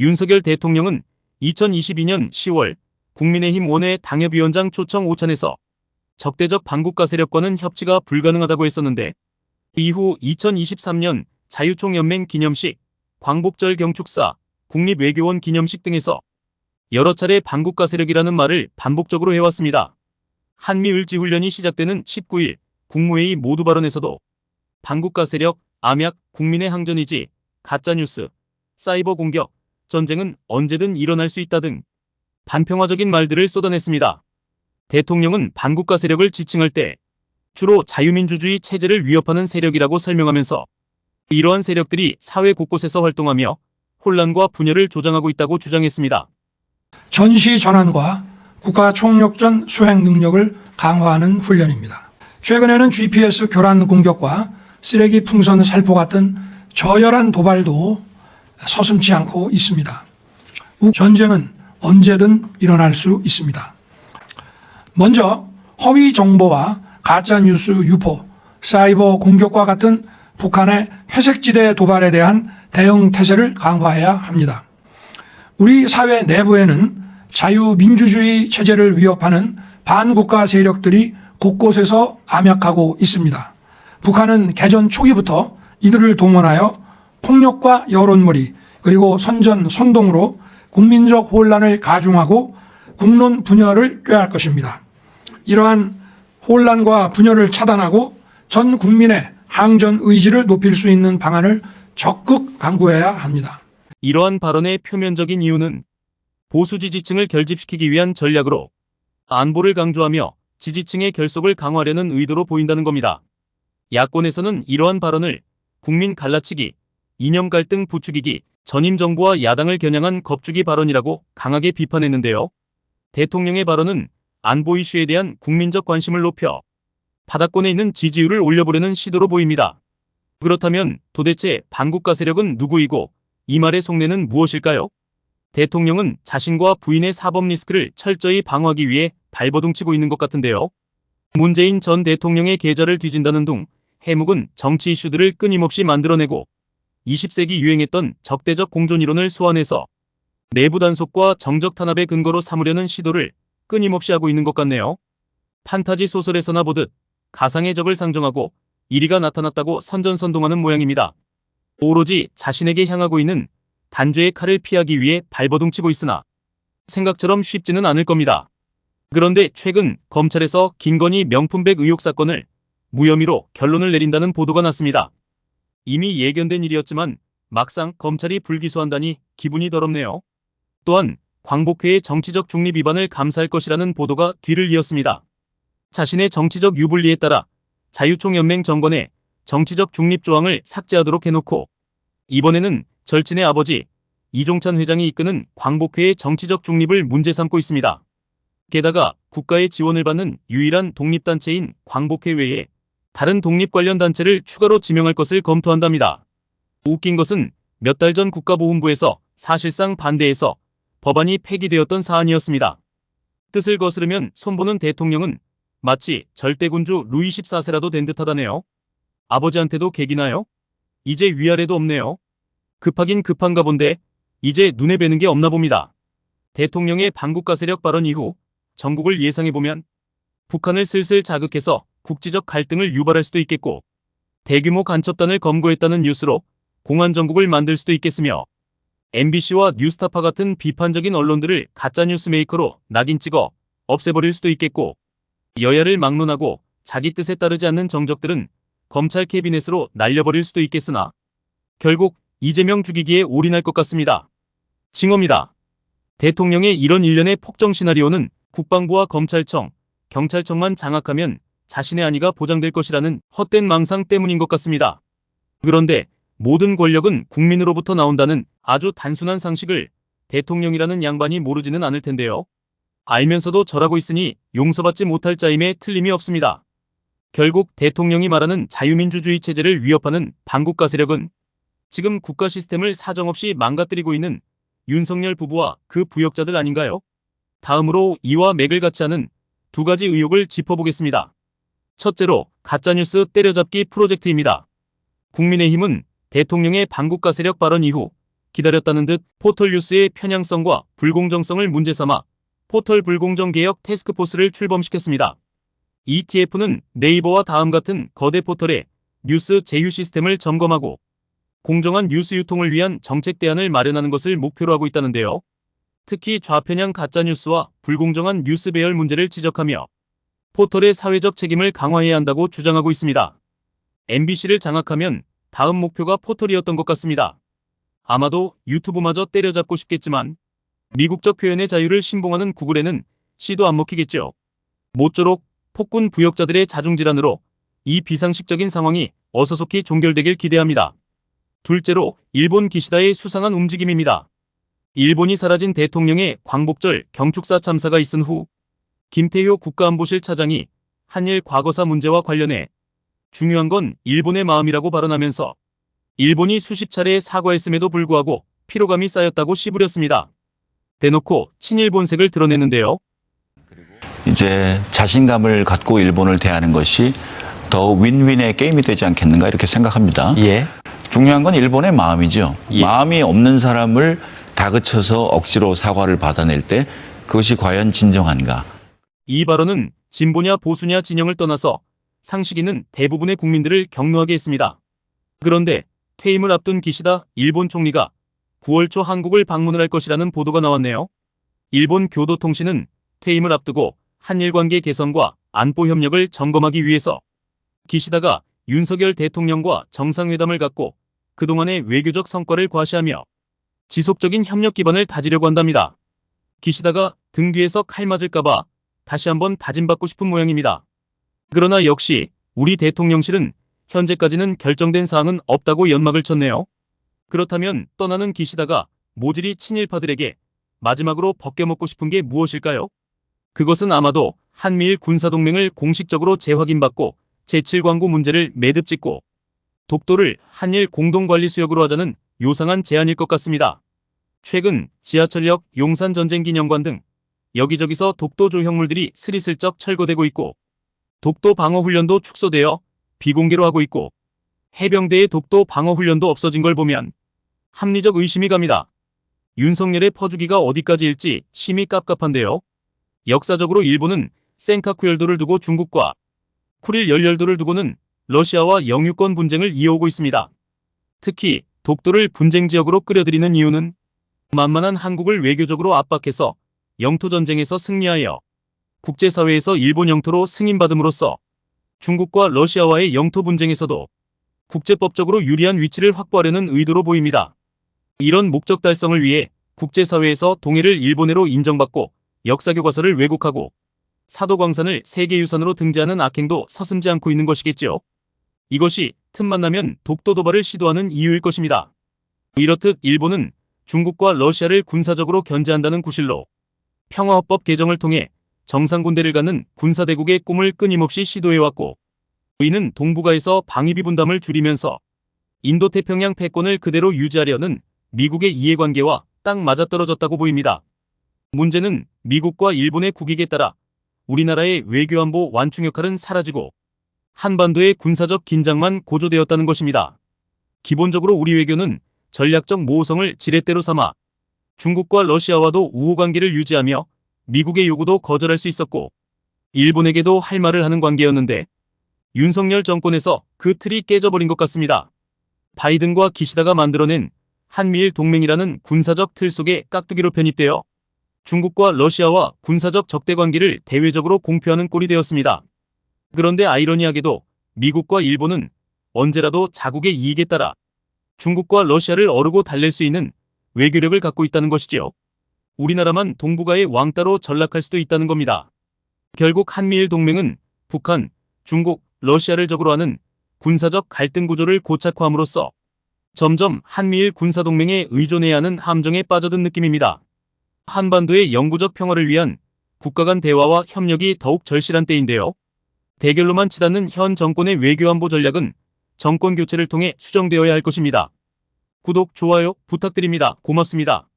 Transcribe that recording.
윤석열 대통령은 2022년 10월 국민의힘 원외 당협위원장 초청 오찬에서 적대적 반국가 세력과는 협치가 불가능하다고 했었는데, 이후 2023년 자유총연맹 기념식, 광복절 경축사, 국립외교원 기념식 등에서 여러 차례 반국가 세력이라는 말을 반복적으로 해왔습니다. 한미을지훈련이 시작되는 19일 국무회의 모두 발언에서도 반국가 세력, 암약, 국민의 항전이지, 가짜뉴스, 사이버 공격, 전쟁은 언제든 일어날 수 있다 등 반평화적인 말들을 쏟아냈습니다. 대통령은 반국가 세력을 지칭할 때 주로 자유민주주의 체제를 위협하는 세력이라고 설명하면서 이러한 세력들이 사회 곳곳에서 활동하며 혼란과 분열을 조장하고 있다고 주장했습니다. 전시 전환과 국가 총력전 수행 능력을 강화하는 훈련입니다. 최근에는 GPS 교란 공격과 쓰레기 풍선 살포 같은 저열한 도발도 서슴지 않고 있습니다. 전쟁은 언제든 일어날 수 있습니다. 먼저 허위 정보와 가짜뉴스 유포, 사이버 공격과 같은 북한의 회색지대 도발에 대한 대응 태세를 강화해야 합니다. 우리 사회 내부에는 자유민주주의 체제를 위협하는 반국가 세력들이 곳곳에서 암약하고 있습니다. 북한은 개전 초기부터 이들을 동원하여 폭력과 여론몰이 그리고 선전선동으로 국민적 혼란을 가중하고 국론 분열을 꾀할 것입니다. 이러한 혼란과 분열을 차단하고 전 국민의 항전 의지를 높일 수 있는 방안을 적극 강구해야 합니다. 이러한 발언의 표면적인 이유는 보수 지지층을 결집시키기 위한 전략으로 안보를 강조하며 지지층의 결속을 강화하려는 의도로 보인다는 겁니다. 야권에서는 이러한 발언을 국민 갈라치기, 이념 갈등 부추기기, 전임 정부와 야당을 겨냥한 겁주기 발언이라고 강하게 비판했는데요. 대통령의 발언은 안보 이슈에 대한 국민적 관심을 높여 바닥권에 있는 지지율을 올려보려는 시도로 보입니다. 그렇다면 도대체 반국가 세력은 누구이고 이 말의 속내는 무엇일까요? 대통령은 자신과 부인의 사법 리스크를 철저히 방어하기 위해 발버둥치고 있는 것 같은데요. 문재인 전 대통령의 계좌를 뒤진다는 둥 해묵은 정치 이슈들을 끊임없이 만들어내고 20세기 유행했던 적대적 공존이론을 소환해서 내부 단속과 정적 탄압의 근거로 삼으려는 시도를 끊임없이 하고 있는 것 같네요. 판타지 소설에서나 보듯 가상의 적을 상정하고 이리가 나타났다고 선전선동하는 모양입니다. 오로지 자신에게 향하고 있는 단죄의 칼을 피하기 위해 발버둥치고 있으나 생각처럼 쉽지는 않을 겁니다. 그런데 최근 검찰에서 김건희 명품백 의혹 사건을 무혐의로 결론을 내린다는 보도가 났습니다. 이미 예견된 일이었지만 막상 검찰이 불기소한다니 기분이 더럽네요. 또한 광복회의 정치적 중립 위반을 감사할 것이라는 보도가 뒤를 이었습니다. 자신의 정치적 유불리에 따라 자유총연맹 정권에 정치적 중립 조항을 삭제하도록 해놓고 이번에는 절친의 아버지 이종찬 회장이 이끄는 광복회의 정치적 중립을 문제 삼고 있습니다. 게다가 국가의 지원을 받는 유일한 독립단체인 광복회 외에 다른 독립 관련 단체를 추가로 지명할 것을 검토한답니다. 웃긴 것은 몇 달 전 국가보훈부에서 사실상 반대해서 법안이 폐기되었던 사안이었습니다. 뜻을 거스르면 손보는 대통령은 마치 절대군주 루이 14세라도 된 듯하다네요. 아버지한테도 개기나요? 이제 위아래도 없네요. 급하긴 급한가 본데 이제 눈에 뵈는 게 없나 봅니다. 대통령의 반국가 세력 발언 이후 전국을 예상해보면 북한을 슬슬 자극해서 국지적 갈등을 유발할 수도 있겠고 대규모 간첩단을 검거했다는 뉴스로 공안 정국을 만들 수도 있겠으며 MBC와 뉴스타파 같은 비판적인 언론들을 가짜뉴스 메이커로 낙인 찍어 없애버릴 수도 있겠고 여야를 막론하고 자기 뜻에 따르지 않는 정적들은 검찰 캐비넷으로 날려버릴 수도 있겠으나 결국 이재명 죽이기에 올인할 것 같습니다. 징어입니다. 대통령의 이런 일련의 폭정 시나리오는 국방부와 검찰청, 경찰청만 장악하면 자신의 안위가 보장될 것이라는 헛된 망상 때문인 것 같습니다. 그런데 모든 권력은 국민으로부터 나온다는 아주 단순한 상식을 대통령이라는 양반이 모르지는 않을 텐데요. 알면서도 절하고 있으니 용서받지 못할 자임에 틀림이 없습니다. 결국 대통령이 말하는 자유민주주의 체제를 위협하는 반국가 세력은 지금 국가 시스템을 사정없이 망가뜨리고 있는 윤석열 부부와 그 부역자들 아닌가요? 다음으로 이와 맥을 같이 하는 두 가지 의혹을 짚어보겠습니다. 첫째로 가짜뉴스 때려잡기 프로젝트입니다. 국민의힘은 대통령의 반국가 세력 발언 이후 기다렸다는 듯 포털 뉴스의 편향성과 불공정성을 문제 삼아 포털 불공정 개혁 태스크포스를 출범시켰습니다. ETF는 네이버와 다음 같은 거대 포털의 뉴스 제휴 시스템을 점검하고 공정한 뉴스 유통을 위한 정책 대안을 마련하는 것을 목표로 하고 있다는데요. 특히 좌편향 가짜뉴스와 불공정한 뉴스 배열 문제를 지적하며 포털의 사회적 책임을 강화해야 한다고 주장하고 있습니다. MBC를 장악하면 다음 목표가 포털이었던 것 같습니다. 아마도 유튜브마저 때려잡고 싶겠지만 미국적 표현의 자유를 신봉하는 구글에는 씨도 안 먹히겠죠. 모쪼록 폭군 부역자들의 자중질환으로 이 비상식적인 상황이 어서속히 종결되길 기대합니다. 둘째로 일본 기시다의 수상한 움직임입니다. 일본이 사라진 대통령의 광복절 경축사 참사가 있은 후 김태효 국가안보실 차장이 한일 과거사 문제와 관련해 중요한 건 일본의 마음이라고 발언하면서 일본이 수십 차례 사과했음에도 불구하고 피로감이 쌓였다고 씨부렸습니다. 대놓고 친일본색을 드러내는데요. 이제 자신감을 갖고 일본을 대하는 것이 더 윈윈의 게임이 되지 않겠는가 이렇게 생각합니다. 예. 중요한 건 일본의 마음이죠. 예. 마음이 없는 사람을 다그쳐서 억지로 사과를 받아낼 때 그것이 과연 진정한가. 이 발언은 진보냐 보수냐 진영을 떠나서 상식 있는 대부분의 국민들을 격노하게 했습니다. 그런데 퇴임을 앞둔 기시다 일본 총리가 9월 초 한국을 방문을 할 것이라는 보도가 나왔네요. 일본 교도통신은 퇴임을 앞두고 한일 관계 개선과 안보 협력을 점검하기 위해서 기시다가 윤석열 대통령과 정상회담을 갖고 그동안의 외교적 성과를 과시하며 지속적인 협력 기반을 다지려고 한답니다. 기시다가 등 뒤에서 칼 맞을까봐 다시 한번 다짐받고 싶은 모양입니다. 그러나 역시 우리 대통령실은 현재까지는 결정된 사항은 없다고 연막을 쳤네요. 그렇다면 떠나는 기시다가 모질이 친일파들에게 마지막으로 벗겨먹고 싶은 게 무엇일까요? 그것은 아마도 한미일 군사동맹을 공식적으로 재확인받고 제7광구 문제를 매듭 짓고 독도를 한일 공동관리수역으로 하자는 요상한 제안일 것 같습니다. 최근 지하철역 용산전쟁기념관 등 여기저기서 독도 조형물들이 스리슬쩍 철거되고 있고 독도 방어훈련도 축소되어 비공개로 하고 있고 해병대의 독도 방어훈련도 없어진 걸 보면 합리적 의심이 갑니다. 윤석열의 퍼주기가 어디까지일지 심히 깝깝한데요. 역사적으로 일본은 센카쿠 열도를 두고 중국과 쿠릴 열열도를 두고는 러시아와 영유권 분쟁을 이어오고 있습니다. 특히 독도를 분쟁 지역으로 끌어들이는 이유는 만만한 한국을 외교적으로 압박해서 영토전쟁에서 승리하여 국제사회에서 일본 영토로 승인받음으로써 중국과 러시아와의 영토 분쟁에서도 국제법적으로 유리한 위치를 확보하려는 의도로 보입니다. 이런 목적 달성을 위해 국제사회에서 동해를 일본해로 인정받고 역사교과서를 왜곡하고 사도광산을 세계유산으로 등재하는 악행도 서슴지 않고 있는 것이겠죠. 이것이 틈만 나면 독도 도발을 시도하는 이유일 것입니다. 이렇듯 일본은 중국과 러시아를 군사적으로 견제한다는 구실로 평화헌법 개정을 통해 정상군대를 갖는 군사대국의 꿈을 끊임없이 시도해왔고 이는 동북아에서 방위비 분담을 줄이면서 인도태평양 패권을 그대로 유지하려는 미국의 이해관계와 딱 맞아떨어졌다고 보입니다. 문제는 미국과 일본의 국익에 따라 우리나라의 외교안보 완충 역할은 사라지고 한반도의 군사적 긴장만 고조되었다는 것입니다. 기본적으로 우리 외교는 전략적 모호성을 지렛대로 삼아 중국과 러시아와도 우호관계를 유지하며 미국의 요구도 거절할 수 있었고 일본에게도 할 말을 하는 관계였는데 윤석열 정권에서 그 틀이 깨져버린 것 같습니다. 바이든과 기시다가 만들어낸 한미일 동맹이라는 군사적 틀 속에 깍두기로 편입되어 중국과 러시아와 군사적 적대 관계를 대외적으로 공표하는 꼴이 되었습니다. 그런데 아이러니하게도 미국과 일본은 언제라도 자국의 이익에 따라 중국과 러시아를 어르고 달랠 수 있는 외교력을 갖고 있다는 것이지요. 우리나라만 동북아의 왕따로 전락할 수도 있다는 겁니다. 결국 한미일 동맹은 북한, 중국, 러시아를 적으로 하는 군사적 갈등 구조를 고착화함으로써 점점 한미일 군사동맹에 의존해야 하는 함정에 빠져든 느낌입니다. 한반도의 영구적 평화를 위한 국가 간 대화와 협력이 더욱 절실한 때인데요. 대결로만 치닫는 현 정권의 외교안보 전략은 정권 교체를 통해 수정되어야 할 것입니다. 구독, 좋아요 부탁드립니다. 고맙습니다.